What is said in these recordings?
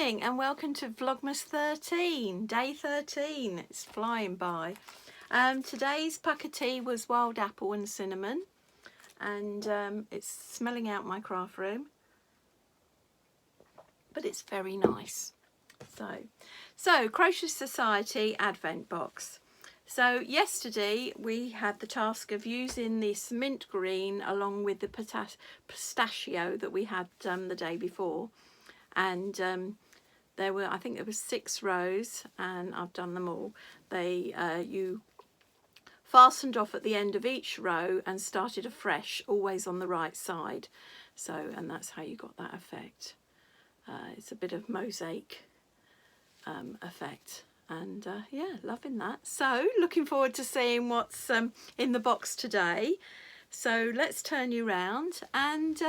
morning and welcome to Vlogmas 13, day 13. It's flying by. Today's pucker tea was wild apple and cinnamon, and it's smelling out my craft room, but it's very nice. So Crochet Society Advent Box. So yesterday we had the task of using this mint green along with the pistachio that we had the day before, and I think there was 6 rows, and I've done them all. You fastened off at the end of each row and started afresh, always on the right side. And that's how you got that effect. It's a bit of mosaic effect, and yeah, loving that. So looking forward to seeing what's in the box today. So let's turn you round and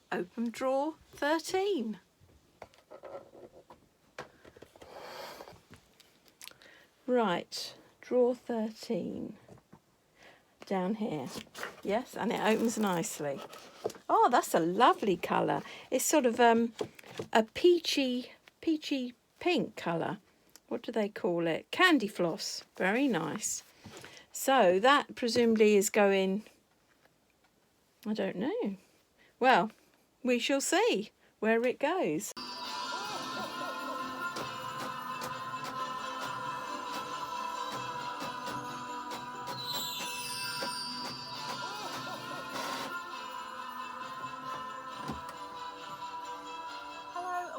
open drawer 13. Right, drawer 13 down here. Yes, and it opens nicely. Oh, that's a lovely colour. It's sort of a peachy pink colour. What do they call it? Candy floss. Very nice. So that presumably is going, I don't know. Well, we shall see where it goes.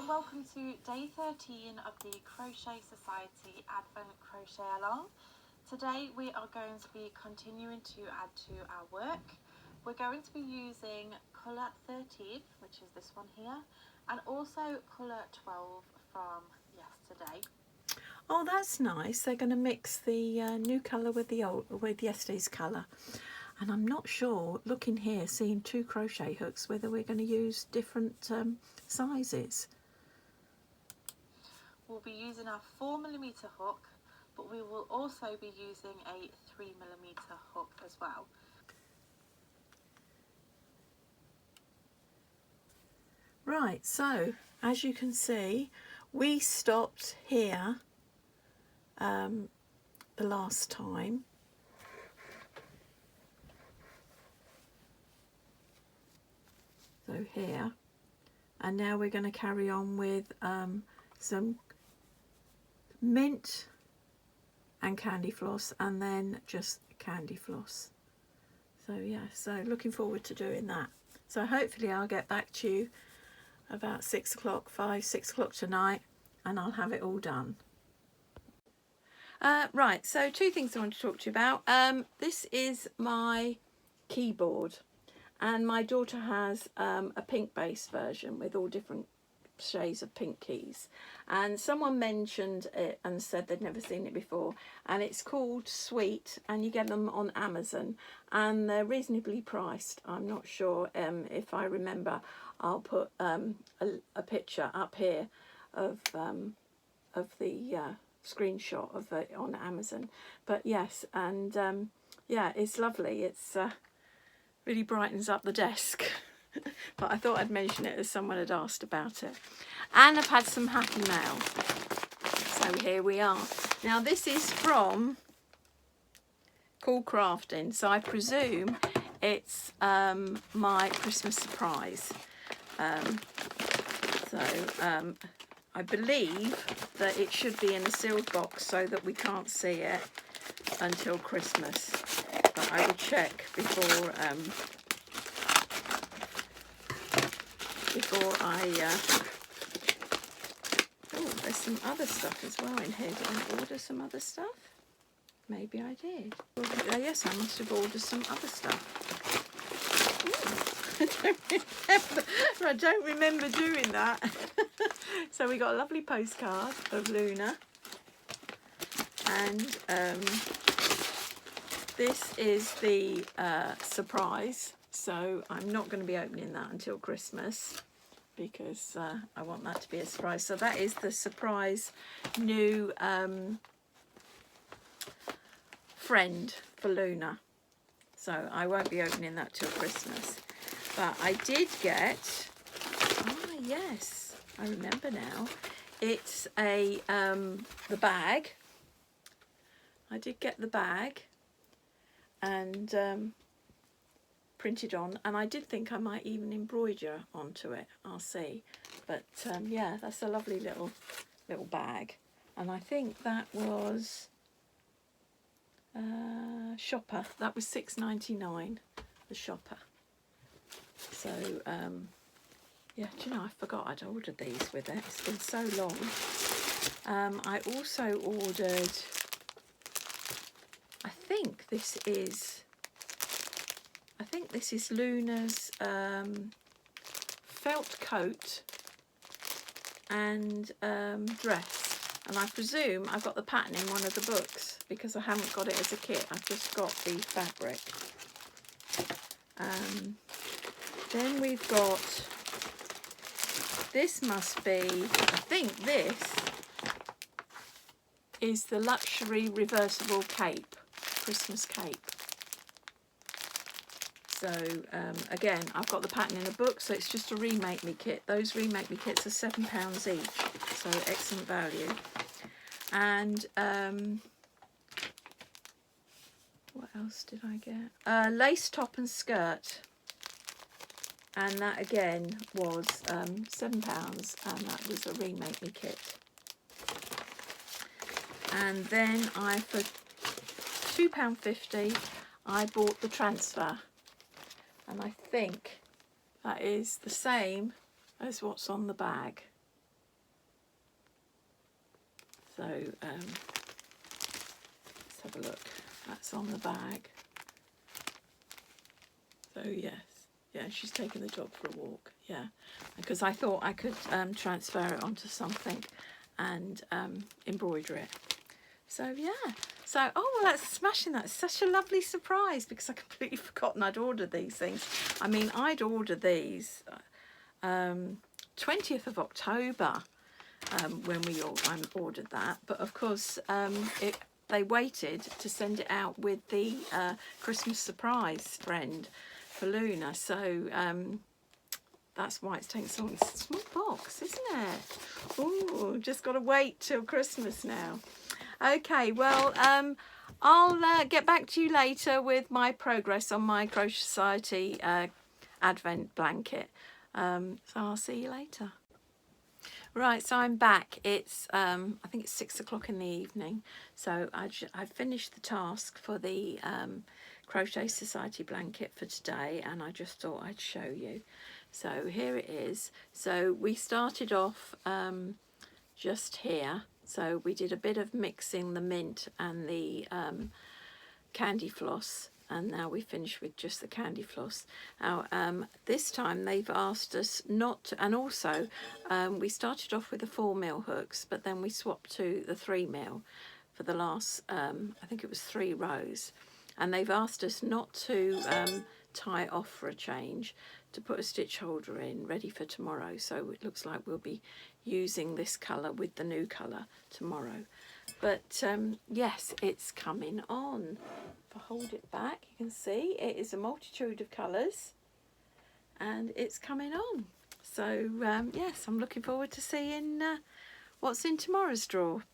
Welcome to day 13 of the Crochet Society Advent Crochet Along. Today we are going to be continuing to add to our work. We're going to be using colour 13, which is this one here, and also colour 12 from yesterday. Oh, that's nice. They're going to mix the new colour with yesterday's colour. And I'm not sure, looking here, seeing 2 crochet hooks, whether we're going to use different sizes. We'll be using our 4mm hook, but we will also be using a 3mm hook as well. Right, so as you can see, we stopped here the last time. So here, and now we're going to carry on with some mint and candy floss, and then just candy floss. So yeah, so looking forward to doing that. So hopefully I'll get back to you about 6 o'clock, 6 o'clock tonight, and I'll have it all done. Right, so 2 things I want to talk to you about. This is my keyboard, and my daughter has a pink base version with all different shades of pink keys, and someone mentioned it and said they'd never seen it before, and it's called Sweet, and you get them on Amazon, and they're reasonably priced. I'm not sure, if I remember, I'll put a picture up here of the screenshot of it on Amazon. But yes, and yeah, it's lovely. It's really brightens up the desk. But I thought I'd mention it as someone had asked about it. And I've had some happy mail. So here we are. Now this is from CoolCrafting, so I presume it's my Christmas surprise. I believe that it should be in a sealed box so that we can't see it until Christmas. But I will check before oh, there's some other stuff as well in here. Did I order some other stuff? Maybe I did. Well, yes, I must have ordered some other stuff. I don't remember doing that. So we got a lovely postcard of Luna, and this is the surprise. So I'm not going to be opening that until Christmas, because I want that to be a surprise. So that is the surprise new friend for Luna. So I won't be opening that till Christmas. But I did get, yes, I remember now. it's a the bag. I did get the bag and printed on, and I did think I might even embroider onto it. I'll see. But yeah, that's a lovely little bag, and I think that was shopper. That was $6.99, the shopper. So yeah, do you know, I forgot I'd ordered these with it. It's been so long. I also ordered, I think this is Luna's felt coat and dress, and I presume I've got the pattern in one of the books because I haven't got it as a kit. I've just got the fabric. Then we've got, this must be, I think this is the luxury reversible cape, Christmas cape. So again, I've got the pattern in a book, so it's just a remake me kit. Those remake me kits are £7 each, so excellent value. And what else did I get? Lace top and skirt, and that again was £7, and that was a remake me kit. And then for £2.50 I bought the transfer, and I think that is the same as what's on the bag. So let's have a look. That's on the bag. So yes, yeah, she's taking the dog for a walk. Yeah, because I thought I could transfer it onto something and embroider it. So yeah. So, oh, well, that's smashing. That's such a lovely surprise because I completely forgotten I'd ordered these things. I mean, I'd ordered these 20th of October when I ordered that. But, of course, they waited to send it out with the Christmas surprise friend for Luna. So, that's why it's taking so long. It's a small box, isn't it? Oh, just got to wait till Christmas now. Okay, well, I'll get back to you later with my progress on my Crochet Society Advent blanket. So I'll see you later. Right, so I'm back. It's I think it's 6 o'clock in the evening. So I finished the task for the Crochet Society blanket for today, and I just thought I'd show you. So here it is. So we started off just here. So we did a bit of mixing the mint and the candy floss, and now we finish with just the candy floss. Now this time they've asked us not to, and also we started off with the 4mm hooks, but then we swapped to the 3mm for the last I think it was 3 rows, and they've asked us not to tie it off for a change, to put a stitch holder in ready for tomorrow. So it looks like we'll be using this colour with the new colour tomorrow. But yes, it's coming on. If I hold it back, you can see it is a multitude of colours and it's coming on. So yes, I'm looking forward to seeing what's in tomorrow's drawer.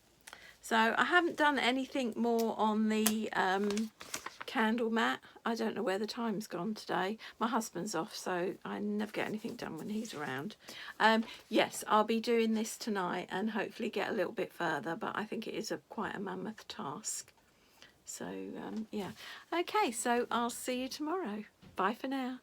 So I haven't done anything more on the candle mat. I don't know where the time's gone today. My husband's off, so I never get anything done when he's around. Yes, I'll be doing this tonight and hopefully get a little bit further, but I think it is quite a mammoth task. So yeah. Okay, so I'll see you tomorrow. Bye for now.